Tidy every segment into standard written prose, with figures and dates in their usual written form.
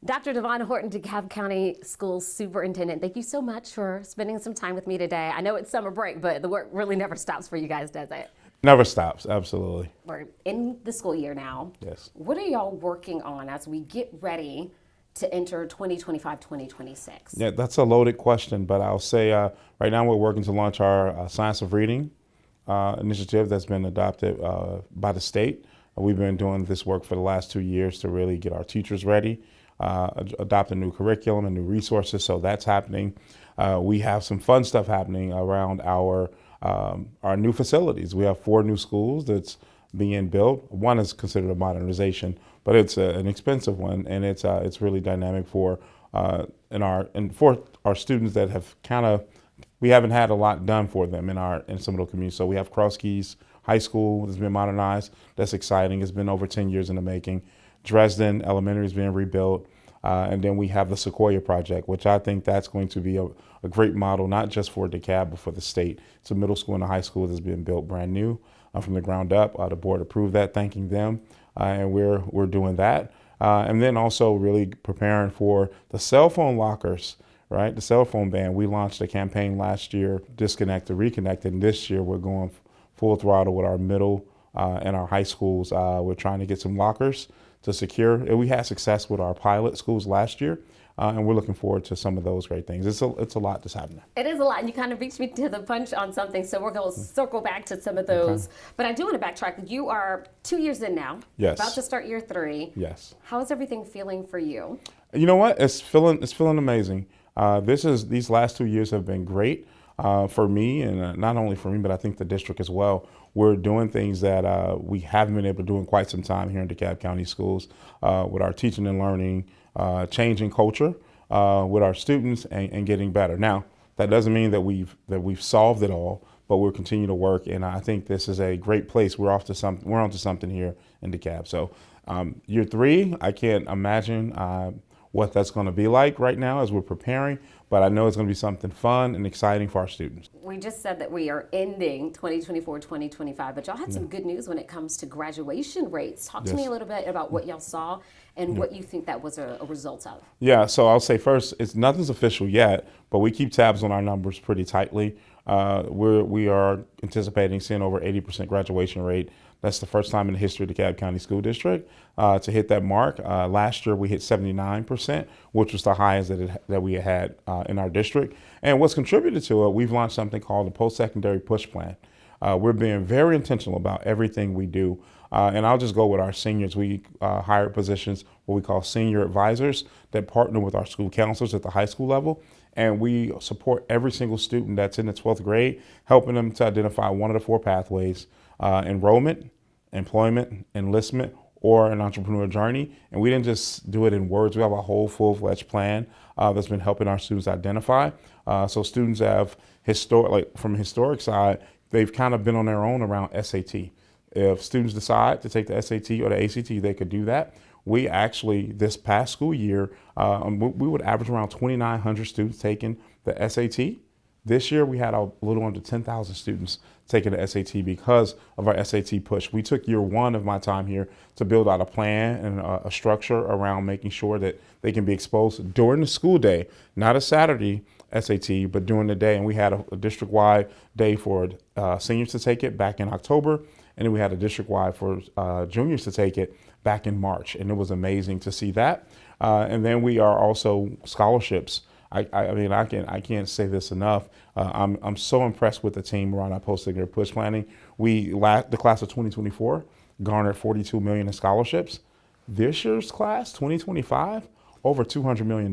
Dr. Devon Horton, DeKalb County Schools Superintendent, thank you so much for spending some time with me today. I know it's summer break, but the work really never stops for you guys, does it? Never stops, absolutely. We're in the school year now. Yes. What are y'all working on as we get ready to enter 2025-2026? Yeah, that's a loaded question, but I'll say right now we're working to launch our Science of Reading initiative that's been adopted by the state. We've been doing this work for the last 2 years to really get our teachers ready, adopt a new curriculum and new resources, so that's happening. We have some fun stuff happening around our new facilities. We have 4 new schools that's being built. One is considered a modernization, but it's an expensive one, and it's really dynamic for for our students that have we haven't had a lot done for them in some of the communities. So we have Cross Keys High School that's been modernized. That's exciting. It's been over 10 years in the making. Dresden Elementary is being rebuilt. And then we have the Sequoia Project, which I think that's going to be a great model, not just for DeKalb, but for the state. It's a middle school and a high school that's being built brand new from the ground up. The board approved that, thanking them. And we're doing that. And then also really preparing for the cell phone lockers, right? The cell phone ban. We launched a campaign last year, Disconnect to Reconnect, and this year we're going full throttle with our middle and our high schools. We're trying to get some lockers to secure. And we had success with our pilot schools last year, and we're looking forward to some of those great things. It's a lot that's happening. It is a lot, and you kind of beat me to the punch on something, so we're going to circle back to some of those. Okay. But I do want to backtrack. You are 2 years in now. Yes. About to start year 3. Yes. How is everything feeling for you? You know what? It's feeling amazing. These last 2 years have been great for me, and not only for me, but I think the district as well. We're doing things that we haven't been able to do in quite some time here in DeKalb County Schools with our teaching and learning, changing culture with our students, and getting better. Now, that doesn't mean that we've solved it all, but we'll continue to work. And I think this is a great place. We're onto something here in DeKalb. So year 3, I can't imagine what that's going to be like right now as we're preparing, but I know it's going to be something fun and exciting for our students. We just said that we are ending 2024-2025, but y'all had some good news when it comes to graduation rates. Talk to me a little bit about what y'all saw and what you think that was a result of. Yeah, so I'll say first, nothing's official yet, but we keep tabs on our numbers pretty tightly. We are anticipating seeing over 80% graduation rate. That's the first time in the history of the DeKalb County School District to hit that mark. Last year we hit 79%, which was the highest that we had in our district. And what's contributed to it, we've launched something called the Post-Secondary Push Plan. We're being very intentional about everything we do. And I'll just go with our seniors. We hired positions, what we call senior advisors, that partner with our school counselors at the high school level. And we support every single student that's in the 12th grade, helping them to identify one of the 4 pathways: enrollment, employment, enlistment, or an entrepreneur journey. And we didn't just do it in words. We have a whole full-fledged plan that's been helping our students identify. So students have from a historic side, they've kind of been on their own around SAT. If students decide to take the SAT or the ACT, they could do that. We actually, this past school year, we would average around 2,900 students taking the SAT. This year, we had a little under 10,000 students taking the SAT because of our SAT push. We took year 1 of my time here to build out a plan and a structure around making sure that they can be exposed during the school day, not a Saturday SAT, but during the day. And we had a district-wide day for seniors to take it back in October, and then we had a district-wide for juniors to take it back in March. And it was amazing to see that. And then we are also scholarships. I mean, I can't say this enough. I'm so impressed with the team around our post-secondary push planning. The class of 2024 garnered $42 million in scholarships. This year's class, 2025, over $200 million.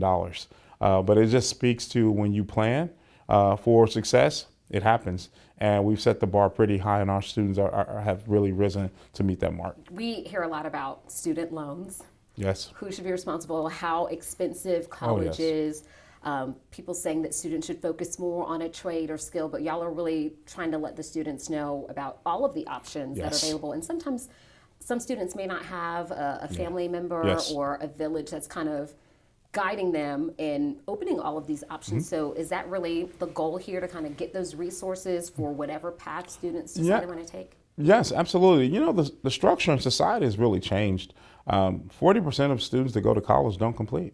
But it just speaks to when you plan for success, it happens. And we've set the bar pretty high, and our students have really risen to meet that mark. We hear a lot about student loans. Yes. Who should be responsible, how expensive college is. People saying that students should focus more on a trade or skill, but y'all are really trying to let the students know about all of the options that are available. And sometimes some students may not have a family member or a village that's kind of guiding them in opening all of these options. So is that really the goal here, to kind of get those resources for whatever path students decide they want to take? Yes, absolutely. You know, the structure in society has really changed. 40% of students that go to college don't complete,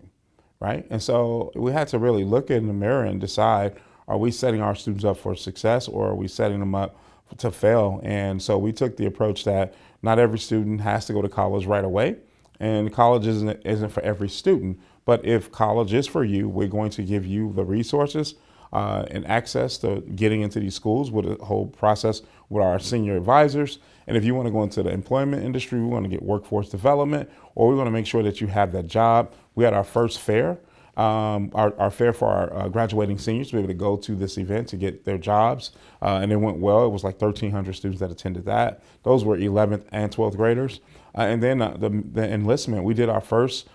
right? And so we had to really look in the mirror and decide, are we setting our students up for success or are we setting them up to fail? And so we took the approach that not every student has to go to college right away, and college isn't for every student. But if college is for you, we're going to give you the resources and access to getting into these schools with a whole process with our senior advisors. And if you want to go into the employment industry, we want to get workforce development, or we want to make sure that you have that job. We had our first fair, our fair for our graduating seniors to be able to go to this event to get their jobs. And it went well. It was like 1,300 students that attended that. Those were 11th and 12th graders. And then the enlistment, we did our first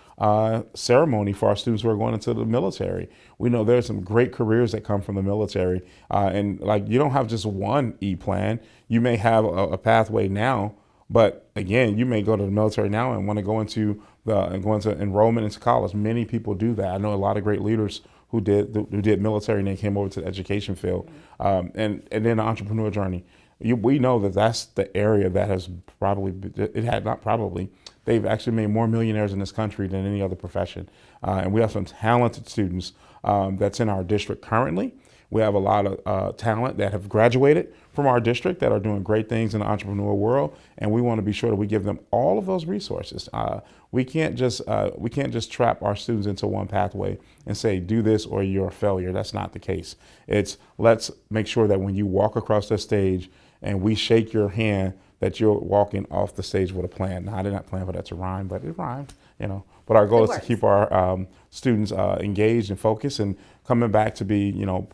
ceremony for our students who are going into the military. We know there's some great careers that come from the military, and like you don't have just one E-plan. You may have a pathway now, but again, you may go to the military now and want to go into enrollment into college. Many people do that. I know a lot of great leaders who did military and then came over to the education field, and then the entrepreneur journey. We know that that's the area that has they've actually made more millionaires in this country than any other profession. And we have some talented students that's in our district currently. We have a lot of talent that have graduated from our district that are doing great things in the entrepreneur world, and we want to be sure that we give them all of those resources. We can't just trap our students into one pathway and say, do this or you're a failure. That's not the case. It's let's make sure that when you walk across the stage and we shake your hand, that you're walking off the stage with a plan. Now, I did not plan for that to rhyme, but it rhymed, you know. But our goal is to keep our students engaged and focused and coming back to be, you know,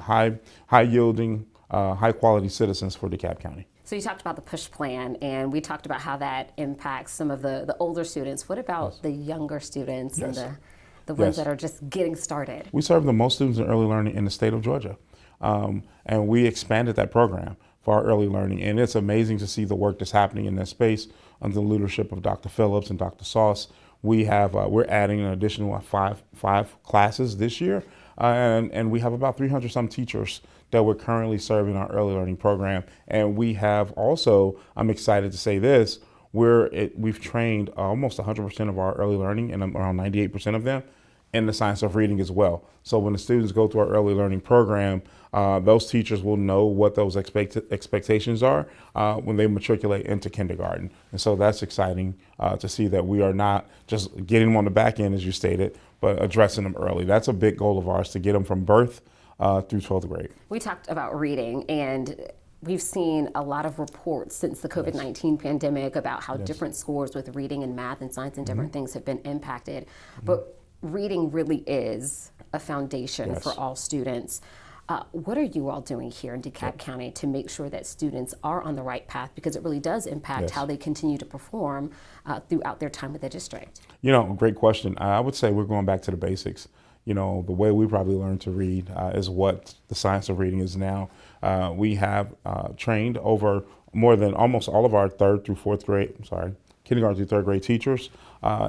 high yielding, high quality citizens for DeKalb County. So you talked about the push plan, and we talked about how that impacts some of the older students. What about the younger students and the ones that are just getting started? We serve the most students in early learning in the state of Georgia, and we expanded that program for our early learning. And it's amazing to see the work that's happening in that space under the leadership of Dr. Phillips and Dr. Sauce. We're adding an additional five classes this year, and we have about 300 some teachers that we're currently serving our early learning program. And we have also, I'm excited to say this, we've trained almost 100% of our early learning, and around 98% of them, in the science of reading as well. So when the students go through our early learning program, those teachers will know what those expectations are when they matriculate into kindergarten. And so that's exciting to see that we are not just getting them on the back end, as you stated, but addressing them early. That's a big goal of ours, to get them from birth through 12th grade. We talked about reading, and we've seen a lot of reports since the COVID-19 pandemic about how different scores with reading and math and science and different things have been impacted. But reading really is a foundation for all students. What are you all doing here in DeKalb County to make sure that students are on the right path? Because it really does impact how they continue to perform throughout their time with the district. You know, great question. I would say we're going back to the basics. You know, the way we probably learned to read is what the science of reading is now. We have trained over more than almost all of our kindergarten through third grade teachers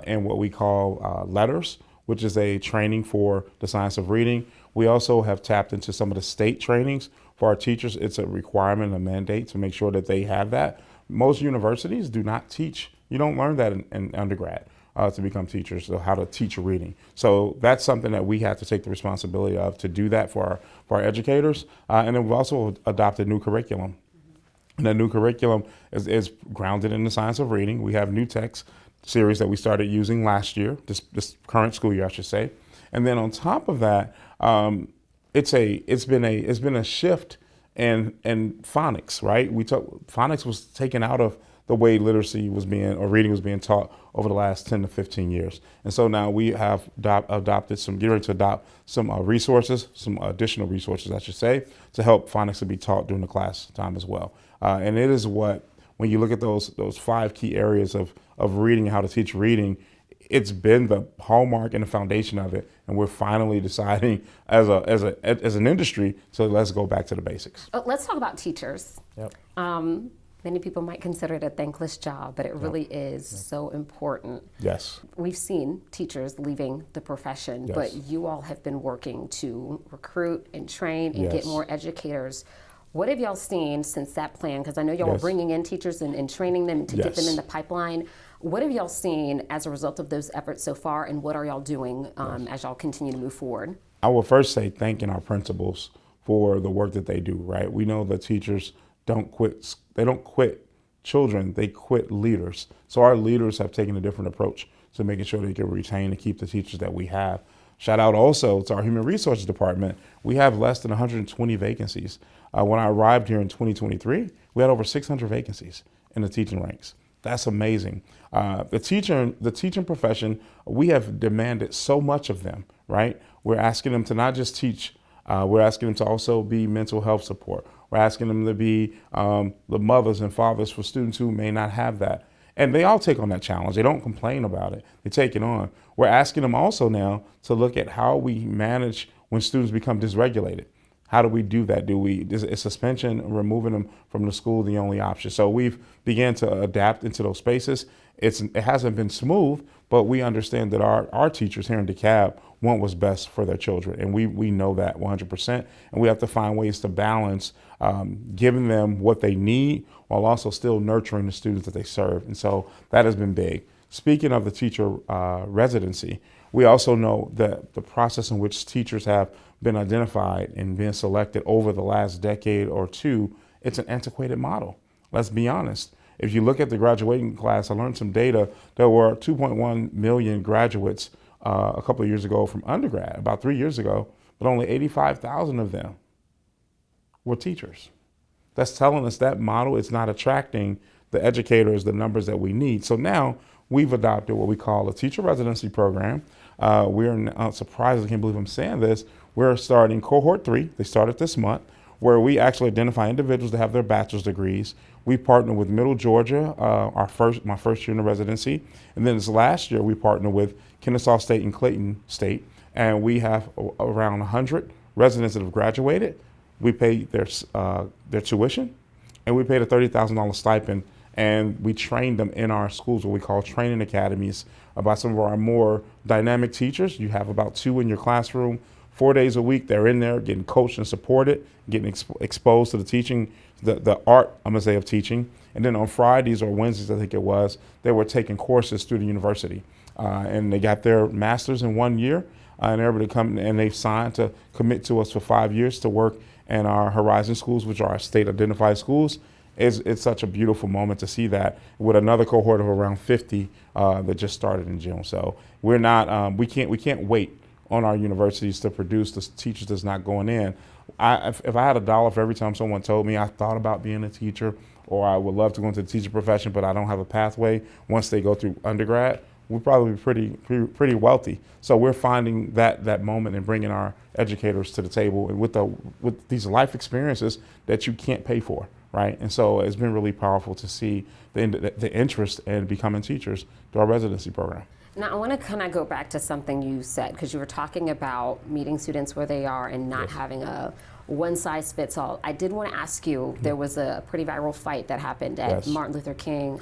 in what we call letters, which is a training for the science of reading. We also have tapped into some of the state trainings for our teachers. It's a requirement, a mandate to make sure that they have that. Most universities do not teach. You don't learn that in undergrad to become teachers, so how to teach reading. So that's something that we have to take the responsibility of, to do that for our educators. And then we've also adopted new curriculum. And the new curriculum is grounded in the science of reading. We have new text series that we started using last year, this current school year, I should say. And then on top of that, it's been a shift in phonics, right? Phonics was taken out of the way literacy was reading was being taught over the last 10 to 15 years. And so now we have adopted some resources, some additional resources, I should say, to help phonics to be taught during the class time as well. And it is when you look at those 5 key areas of reading and how to teach reading, it's been the hallmark and the foundation of it, and we're finally deciding as an industry, so let's go back to the basics. Let's talk about teachers. Many people might consider it a thankless job, but it really is so important. Yes. We've seen teachers leaving the profession, but you all have been working to recruit and train and get more educators. What have y'all seen since that plan? Because I know y'all are bringing in teachers and training them to get them in the pipeline. What have y'all seen as a result of those efforts so far, and what are y'all doing as y'all continue to move forward? I will first say thanking our principals for the work that they do, right? We know that teachers don't quit. They don't quit children, they quit leaders. So our leaders have taken a different approach to making sure they can retain and keep the teachers that we have. Shout out also to our Human Resources Department. We have less than 120 vacancies. When I arrived here in 2023, we had over 600 vacancies in the teaching ranks. That's amazing. The teaching profession, we have demanded so much of them, right? We're asking them to not just teach, we're asking them to also be mental health support. We're asking them to be the mothers and fathers for students who may not have that. And they all take on that challenge. They don't complain about it. They take it on. We're asking them also now to look at how we manage when students become dysregulated. How do we do that? Is suspension, removing them from the school, the only option? So we've began to adapt into those spaces. It hasn't been smooth, but we understand that our teachers here in DeKalb want what's best for their children. And we know that 100%. And we have to find ways to balance giving them what they need while also still nurturing the students that they serve. And so that has been big. Speaking of the teacher residency, we also know that the process in which teachers have been identified and been selected over the last decade or two, it's an antiquated model. Let's be honest. If you look at the graduating class, I learned some data. There were 2.1 million graduates a couple of years ago from undergrad, about 3 years ago, but only 85,000 of them were teachers. That's telling us that model is not attracting the educators, the numbers that we need. So now we've adopted what we call a teacher residency program. We're surprised, I can't believe I'm saying this. We're starting cohort 3. They started this month, where we actually identify individuals that have their bachelor's degrees. We partner with Middle Georgia, my first year in the residency. And then this last year, we partner with Kennesaw State and Clayton State. And we have around 100 residents that have graduated. We pay their tuition, and we paid a $30,000 stipend. And we train them in our schools, what we call training academies, about some of our more dynamic teachers. You have about 2 in your classroom. 4 days a week, they're in there getting coached and supported, getting exposed to the teaching, the art, I'm gonna say, of teaching. And then on Fridays or Wednesdays, I think it was, they were taking courses through the university. And they got their master's in 1 year, and they're able to come, and they've signed to commit to us for 5 years to work in our Horizon schools, which are our state identified schools. It's such a beautiful moment to see that with another cohort of around 50 that just started in June. So we're not, we can't wait on our universities to produce the teachers that's not going in. If I had $1 for every time someone told me I thought about being a teacher, or I would love to go into the teacher profession, but I don't have a pathway once they go through undergrad, we'd probably be pretty wealthy. So we're finding that moment and bringing our educators to the table with these life experiences that you can't pay for, right? And so it's been really powerful to see the interest in becoming teachers through our residency program. Now, I want to kind of go back to something you said, because you were talking about meeting students where they are and not having a one-size-fits-all. I did want to ask you, there was a pretty viral fight that happened at Martin Luther King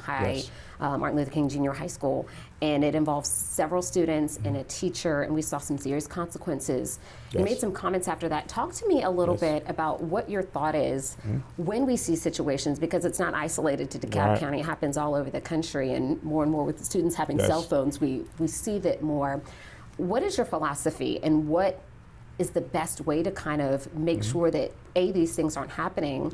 Martin Luther King Junior High School, and it involved several students and a teacher, and we saw some serious consequences. You made some comments after that. Talk to me a little bit about what your thought is when we see situations, because it's not isolated to DeKalb County. It happens all over the country, and more with the students having cell phones, we see that more. What is your philosophy, and what is the best way to kind of make sure that these things aren't happening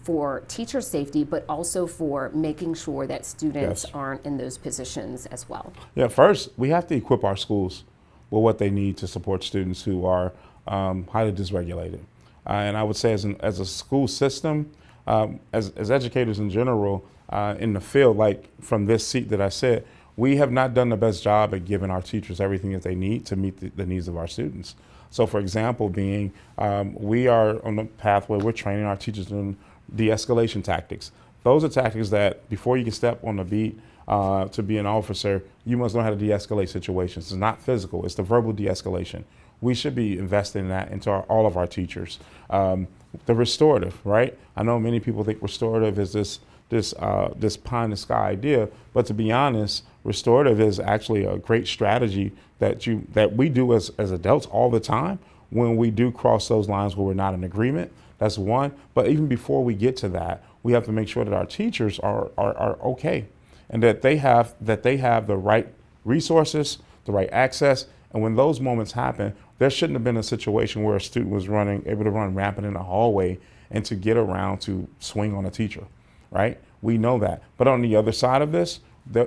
for teacher safety, but also for making sure that students aren't in those positions as well? Yeah, first, we have to equip our schools with what they need to support students who are highly dysregulated. And I would say as a school system, as educators in general, in the field, like from this seat that I said, we have not done the best job at giving our teachers everything that they need to meet the needs of our students. So for example, we are on the pathway, we're training our teachers in de-escalation tactics. Those are tactics that before you can step on the beat to be an officer, you must know how to de-escalate situations. It's not physical, it's the verbal de-escalation. We should be investing in that into all of our teachers. The restorative, right? I know many people think restorative is this pie in the sky idea, but to be honest, restorative is actually a great strategy that we do as adults all the time when we do cross those lines where we're not in agreement. That's one. But even before we get to that, we have to make sure that our teachers are okay, and that they have the right resources, the right access. And when those moments happen, there shouldn't have been a situation where a student was able to run rampant in the hallway and to get around to swing on a teacher, right? We know that. But on the other side of this,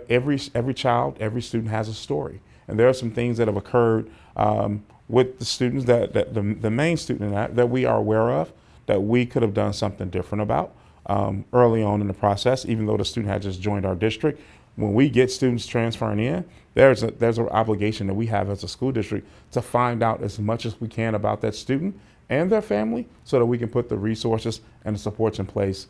every child, every student has a story. And there are some things that have occurred with the students that the main student that we are aware of that we could have done something different about early on in the process, even though the student had just joined our district. When we get students transferring in, there's an obligation that we have as a school district to find out as much as we can about that student and their family so that we can put the resources and the supports in place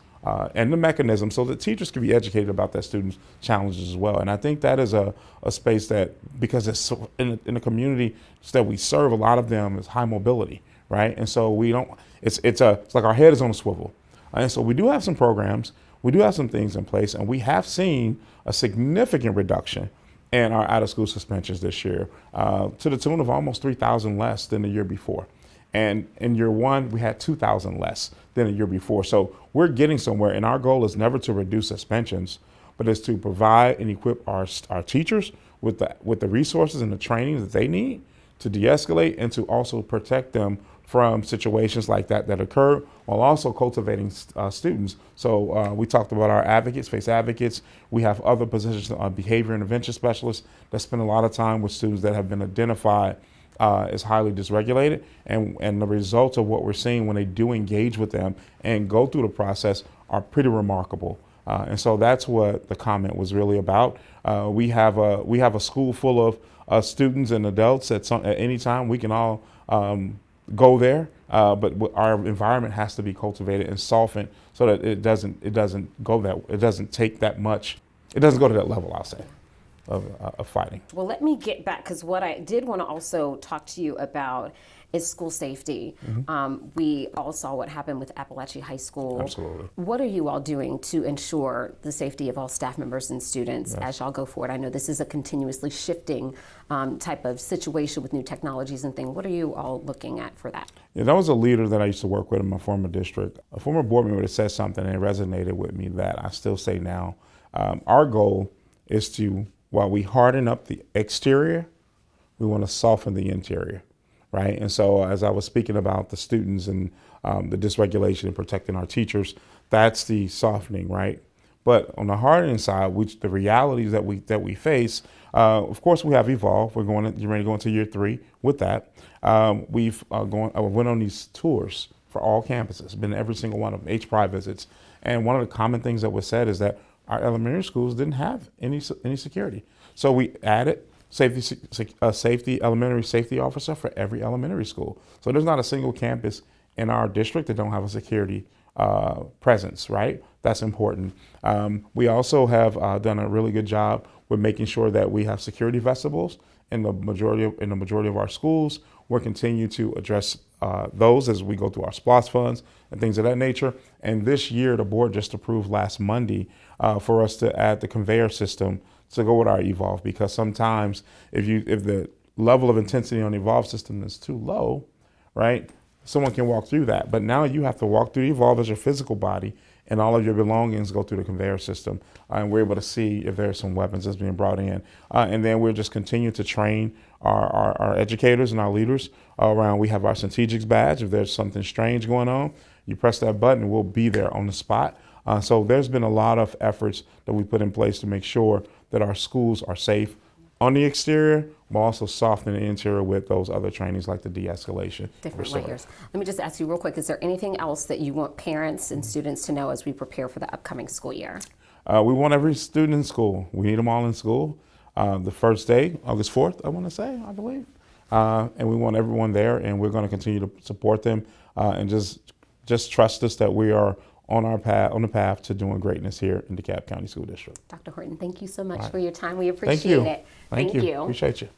and the mechanism so that teachers can be educated about that student's challenges as well. And I think that is a space that, because it's so, in the community that we serve, a lot of them is high mobility, right? And so we don't, it's like our head is on a swivel. And so we do have some programs, we do have some things in place, and we have seen a significant reduction in our out-of-school suspensions this year, to the tune of almost 3,000 less than the year before. And in year one, we had 2,000 less than the year before. So we're getting somewhere, and our goal is never to reduce suspensions, but is to provide and equip our teachers with the resources and the training that they need to de-escalate and to also protect them from situations like that occur, while also cultivating students. So we talked about our advocates, FACE advocates. We have other positions, behavior intervention specialists that spend a lot of time with students that have been identified as highly dysregulated, and the results of what we're seeing when they do engage with them and go through the process are pretty remarkable. And so that's what the comment was really about. We have a school full of students and adults at any time. We can all go there, but our environment has to be cultivated and softened so that it doesn't take that much. It doesn't go to that level, I'll say, of fighting. Well, let me get back, because what I did want to also talk to you about is school safety. Mm-hmm. We all saw what happened with Appalachia High School. Absolutely. What are you all doing to ensure the safety of all staff members and students as y'all go forward? I know this is a continuously shifting type of situation with new technologies and things. What are you all looking at for that? Yeah, that was a leader that I used to work with in my former district. A former board member that said something and it resonated with me that I still say now. Our goal is to, while we harden up the exterior, we want to soften the interior. Right. And so as I was speaking about the students and the dysregulation and protecting our teachers, that's the softening. Right. But on the hardening side, the realities that we face, of course, we have evolved. You're ready to go into year 3 with that. We've went on these tours for all campuses, been to every single one of them, HPRI visits. And one of the common things that was said is that our elementary schools didn't have any security. So we added elementary safety officer for every elementary school. So there's not a single campus in our district that don't have a security presence, right? That's important. We also have done a really good job with making sure that we have security vestibules in the majority of our schools. We'll continue to address those as we go through our SPLOST funds and things of that nature. And this year, the board just approved last Monday for us to add the conveyor system to go with our Evolve, because sometimes if the level of intensity on the Evolve system is too low, right, someone can walk through that. But now you have to walk through Evolve as your physical body, and all of your belongings go through the conveyor system. And we're able to see if there's some weapons that's being brought in. And then we'll just continue to train our educators and our leaders around. We have our strategics badge. If there's something strange going on, you press that button, we'll be there on the spot. So there's been a lot of efforts that we put in place to make sure that our schools are safe on the exterior, but also soften the interior with those other trainings like the de-escalation. Different layers. Let me just ask you real quick, is there anything else that you want parents and students to know as we prepare for the upcoming school year? We want every student in school. We need them all in school. The first day, August 4th, I believe. And we want everyone there, and we're going to continue to support them and just trust us that we are on the path to doing greatness here in DeKalb County School District. Dr. Horton, thank you so much for your time. We appreciate it. Thank you. Appreciate you.